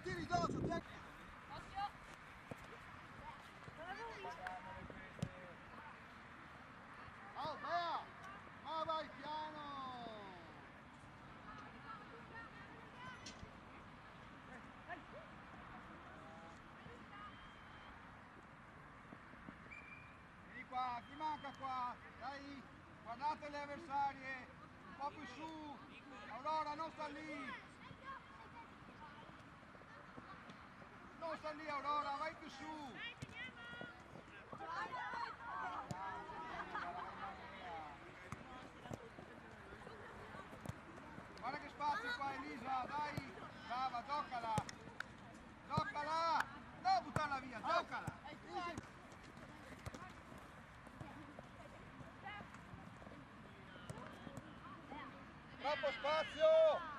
tiri Giorgio, tieni. Oh, Bea! Ma vai piano! Vieni qua, chi manca qua? Dai, guardate le avversarie, un po' più su. Aurora, non sta lì. Non sta lì Aurora, vai più su. Guarda che spazio qua Elisa, dai. Brava, giocala. Giocala. Non buttarla via, giocala. Troppo spazio!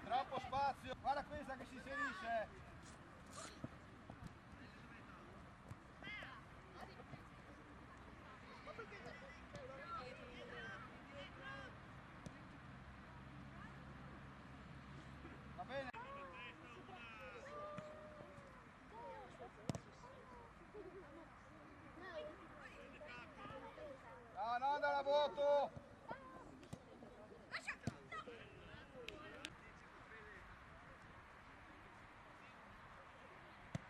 Troppo spazio! Guarda questa che si inserisce! Va bene? No, no, andare a vuoto!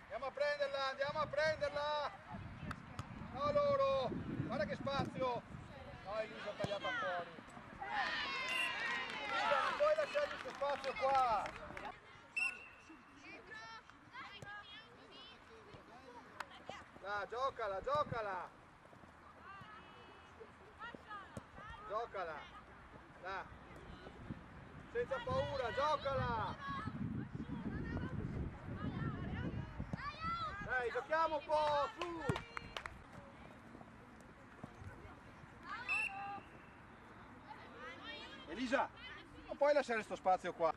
Andiamo a prenderla, andiamo a prenderla! No loro! Guarda che spazio! No, Elisa ha tagliata fuori! Elisa, non puoi lasciare questo spazio qua! Là, giocala, giocala! Giocala! Là! Senza paura, giocala! Dai, giochiamo un po', su! Elisa, non puoi lasciare questo spazio qua.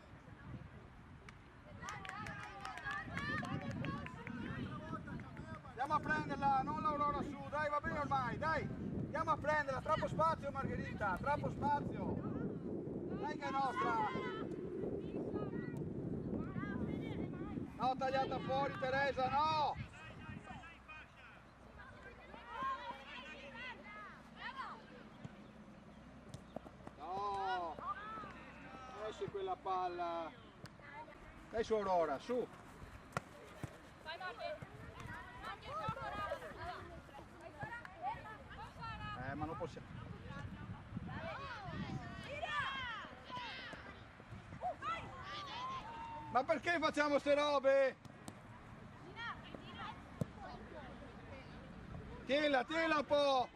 Andiamo a prenderla, non l'Aurora su, dai, va bene ormai, dai! Andiamo a prenderla, troppo spazio Margherita, troppo spazio! Dai che è nostra! No, tagliata fuori Teresa, no! No! Esce quella palla! Dai su Aurora, su! Ma non possiamo. Ma perché facciamo ste robe? Tienila, tienila un po'!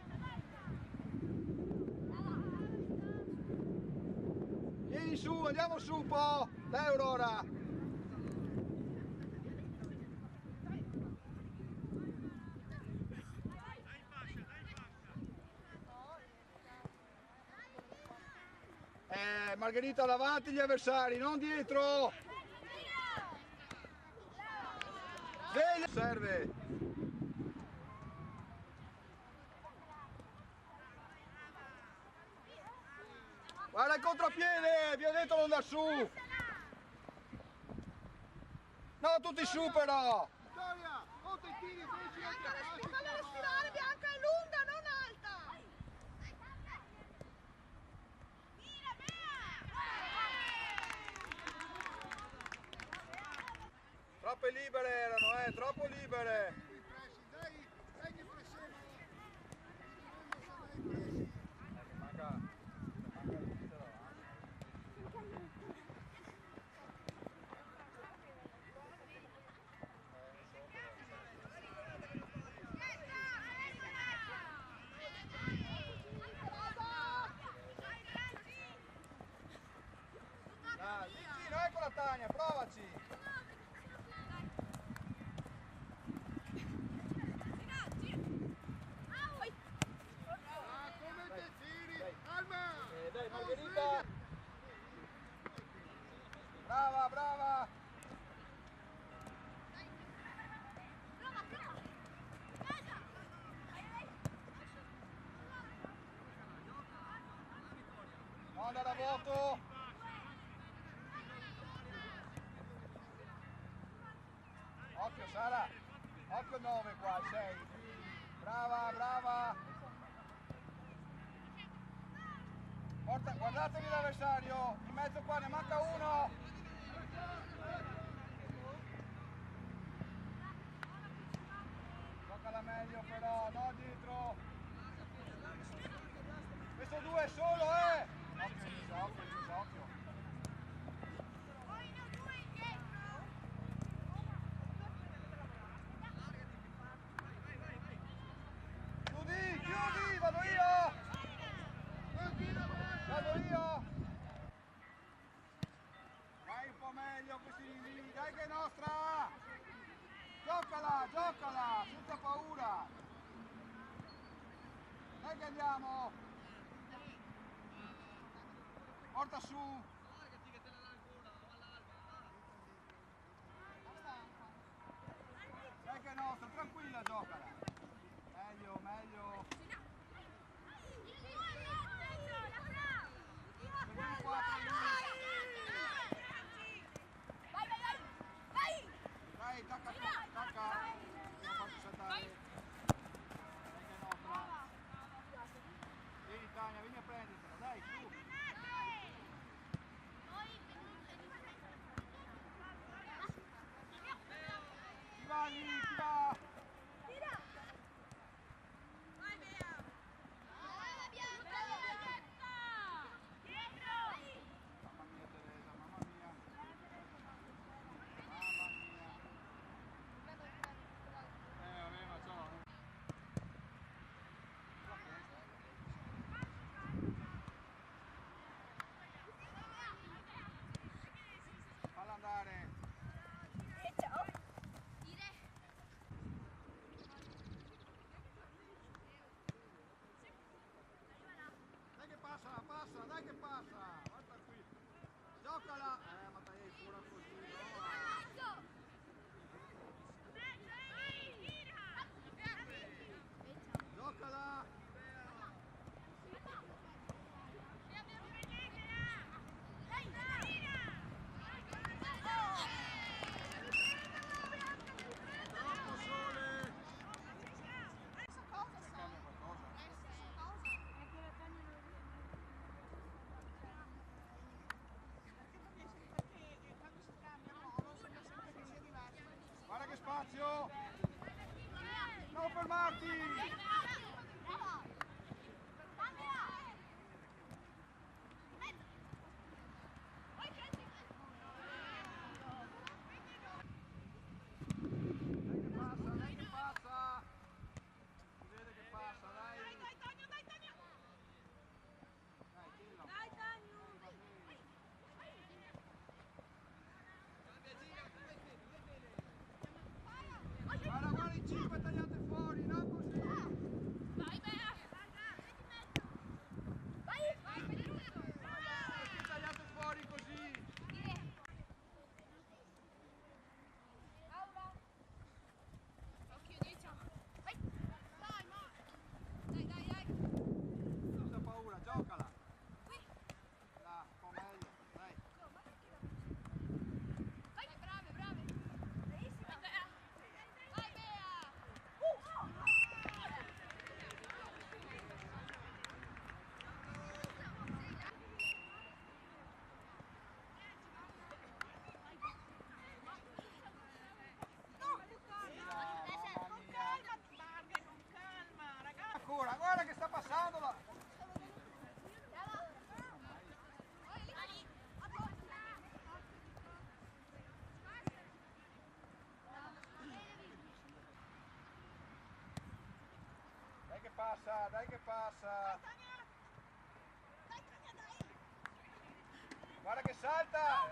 Vieni su, andiamo su un po'! Dai Aurora! Margherita davanti gli avversari, non dietro! Sveglia! Serve! Guarda il contropiede! Vi ho detto non da su! No, tutti su però! Vittoria! Conta i tiri, Fallo respirare, Bianca è lunga, non alta! Troppe libere erano, troppo libere! Dai che pressione! Manca dai, vicino, eccola Tania, provaci! Come te tiri? Alma! Dai Margherita! Brava, brava! andare a vuoto. Occhio Sara, occhio 9 qua, 6. Brava, brava. Porta, guardatevi l'avversario, in mezzo qua ne manca uno. Giocala meglio però, no dietro. Questo 2 è solo, Occhio Elisa, occhio Elisa, occhio. Chiudi, vado io! Vado io! Dai un po' meglio questi rinvii, dai che è nostra! Giocala, giocala, senza paura! Dai che andiamo! Porta su! Dai che è nostra, tranquilla, giocala! Meglio, meglio! Dai, tacca, tacca! Non faccio saltare! Dai che è nostra! Vieni Tania, vieni a prendertela, dai, su! Chi va lì, chi va? Falla andare! Dai che passa, passa, dai che passa! Guarda qui! Giocala! Ma dai, pure così, no? Giocala! Troppo sole! Cambia qualcosa? Guarda che spazio! Non fermarti! Dai che passa! Si vede che passa, dai! Dai, tira un po'. Guarda, guarda i 5 tagliate fuori, non così! Vai Bea! Vai! Perché tagliate fuori così? Occhio dietro! Vai! Dai! Senza paura, giocala! Là, un po' meglio, dai! Vai, brave! Bravissima! Vai Bea! Ancora, guarda che sta passando la... Dai che passa, dai che passa! Guarda che salta!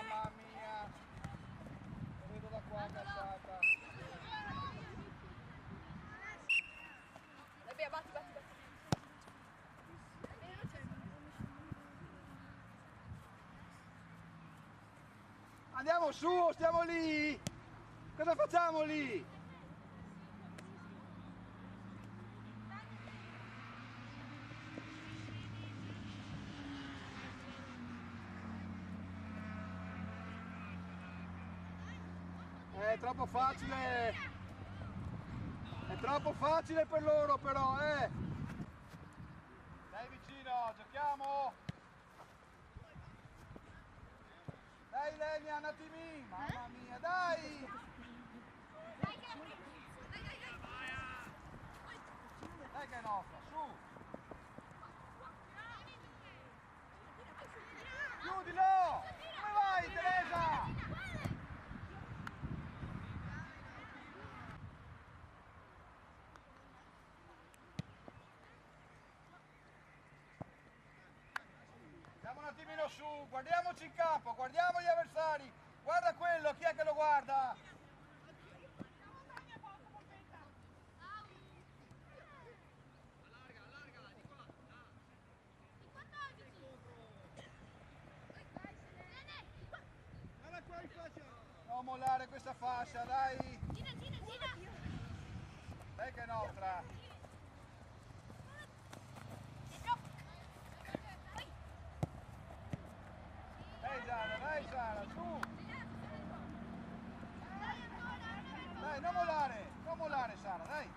Mamma mia! Lo vedo da qua che salta! Dai Bea, batti! Andiamo su o stiamo lì? Cosa facciamo lì? È troppo facile. È troppo facile per loro però, eh. Dai vicino, giochiamo. Dai Lenia, un attimino. Mamma mia, dai. Dai che è nostra, su. Chiudilo! Dove vai Teresa? Andiamo un attimino su, guardiamoci in campo, guardiamo gli avversari. Guarda quello, chi è che lo guarda? Guarda qua in faccia. Non mollare questa fascia, dai! Dai che è nostra! Dai Sara, su! Dai, non mollare Sara, dai!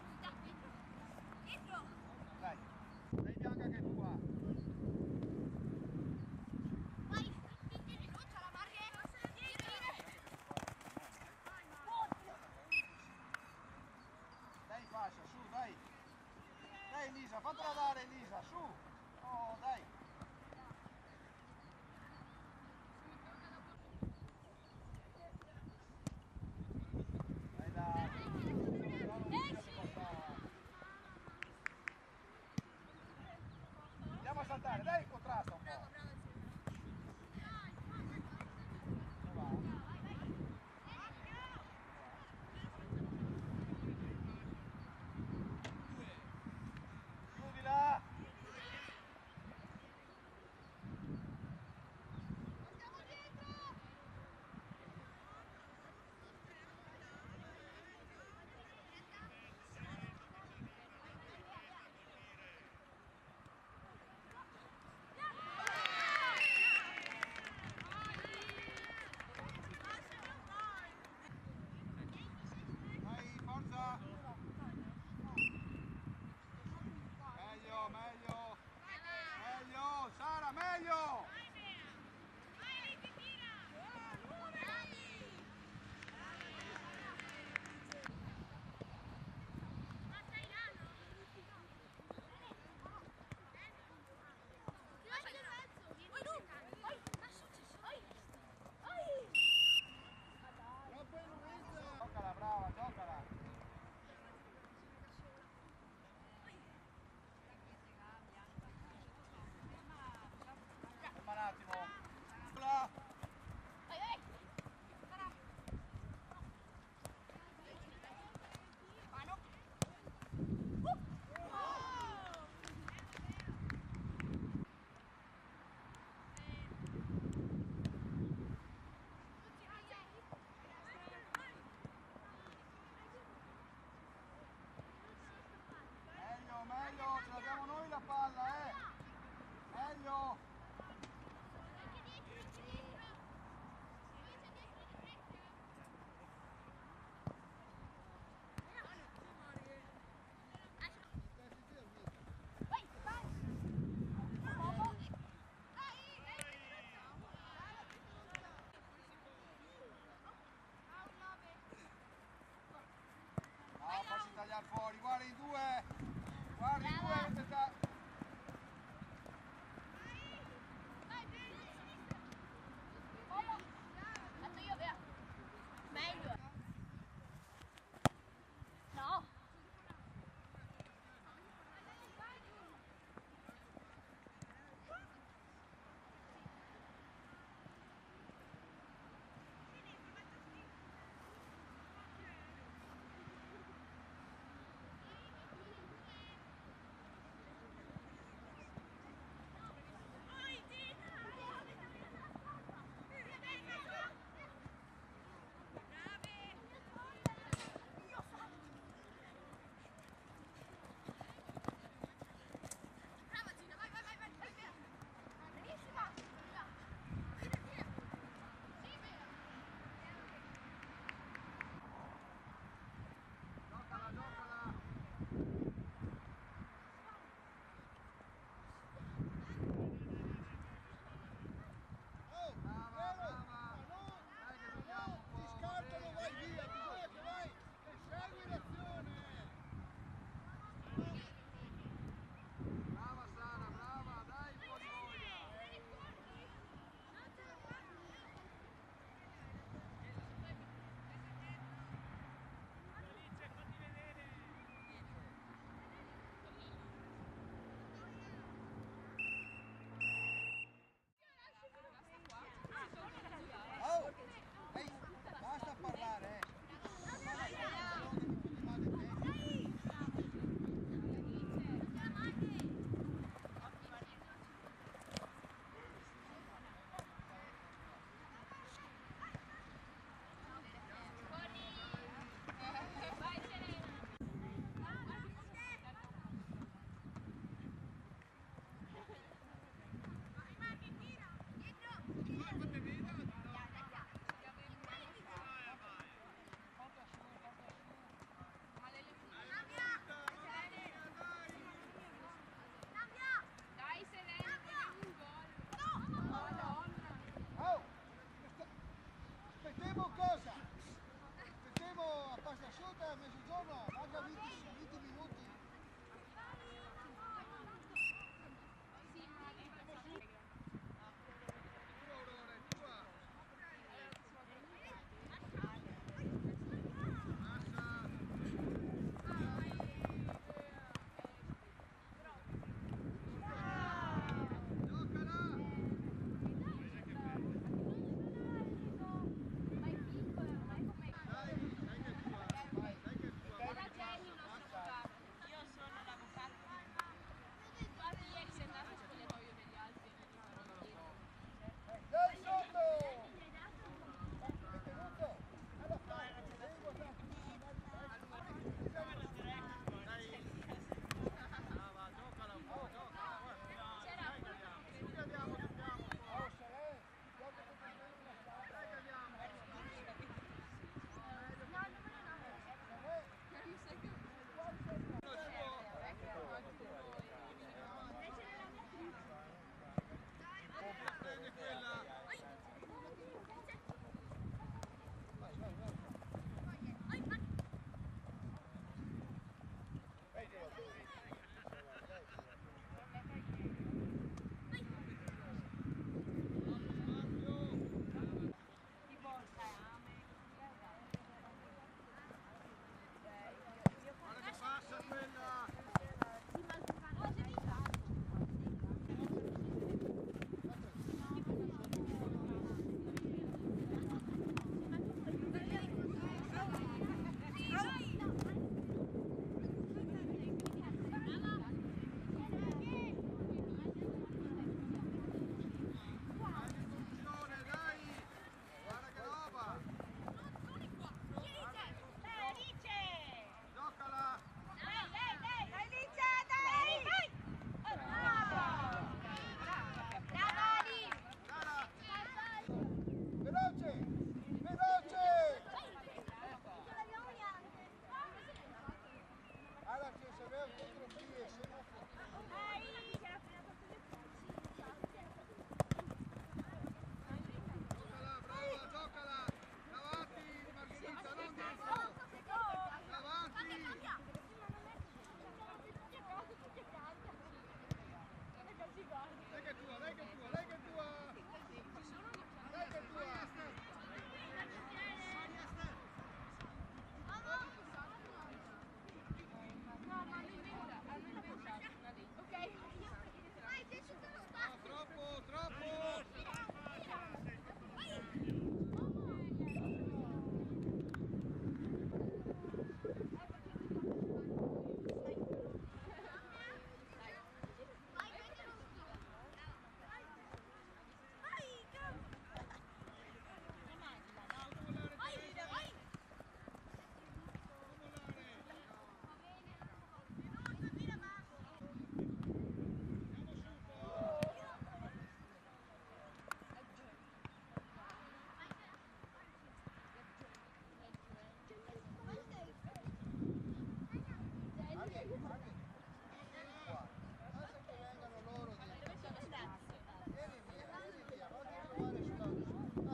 Dai! Dai Bianca che è tua! Dai fascia, su, dai! Dai Elisa, fatela dare Elisa, su! Oh, dai! Dai, dai! Andiamo a saltare, dai, contrasta un po'! Chiudila!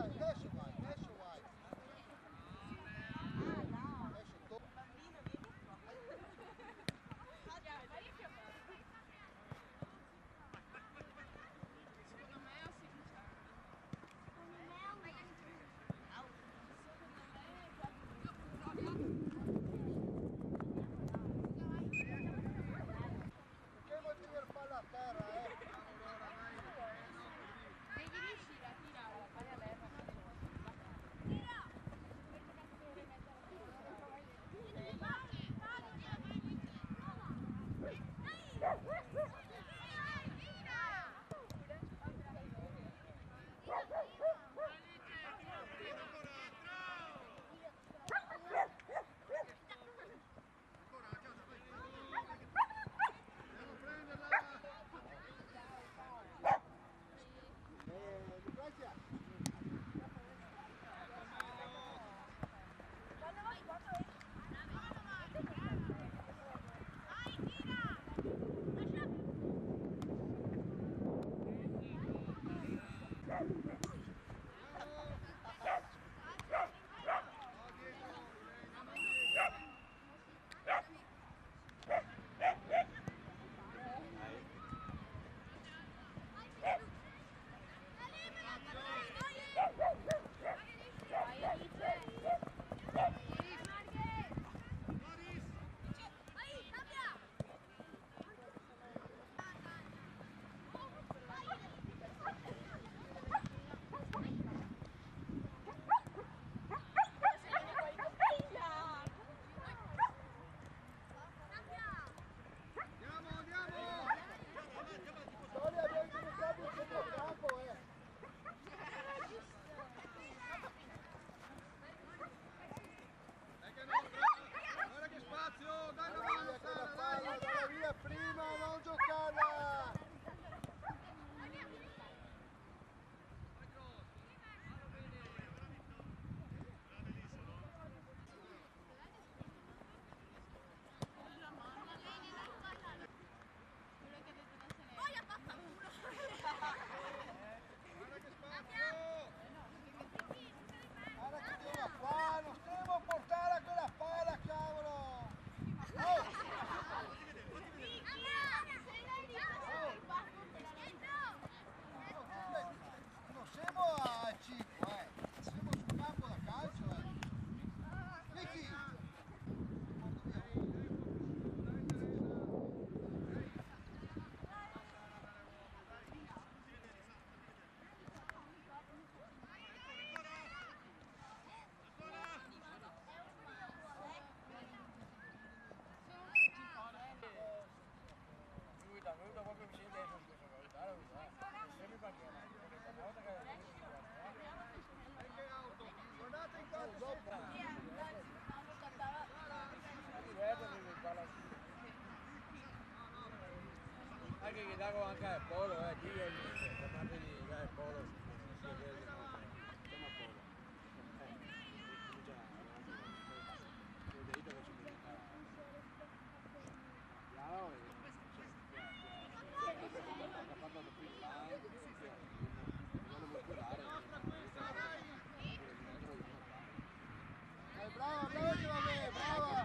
Adesso vai, adesso vai. Adesso tu. Perché vuoi tirare palla a terra, Devi riuscire a tirare la palla all'erba. Lucrezia. Sonia, abbiamo dimostrato il centrocampo, Guarda che spazio, dai la Via quella palla, dai via prima, non giocarla! Guarda che tira qua, non stiamo a portare quella palla, cavolo! Non siamo a 5, siamo sul campo da calcio, Vicky! Venuta proprio vicino dentro questo guardare, sembra bandiera, perché una volta che Guardate in campo! anche che dago anche al polo, qui è da parte di dare il polo, si vede, chiama polo. Vedete che ci diventa. Chiaro, ha fatto più in là, non lo può dare. Brava, brava, brava!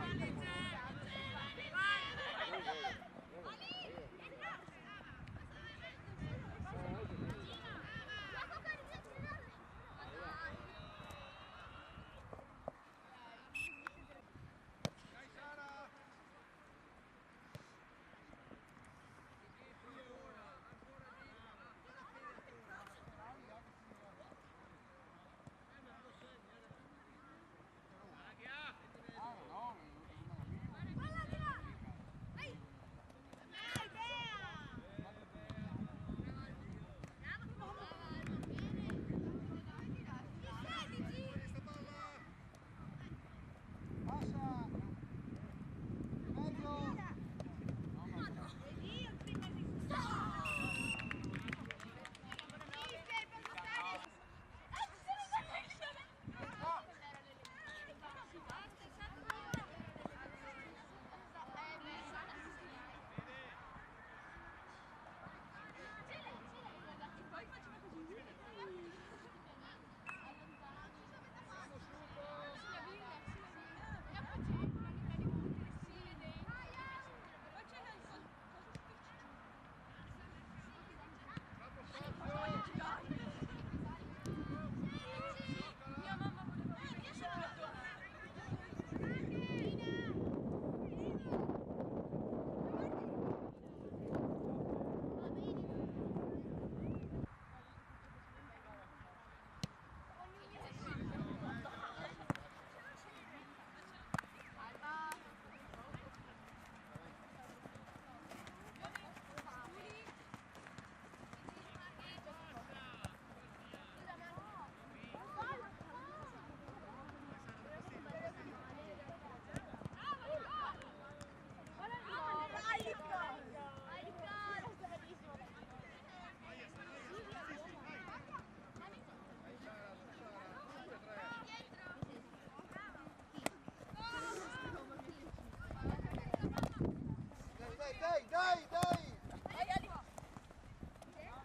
dai, dai, dai!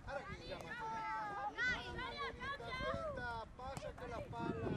Guarda che gli ha aspetta, passa con la palla.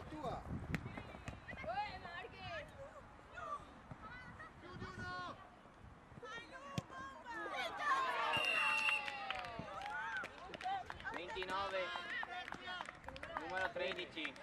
Tua! 29, numero 13.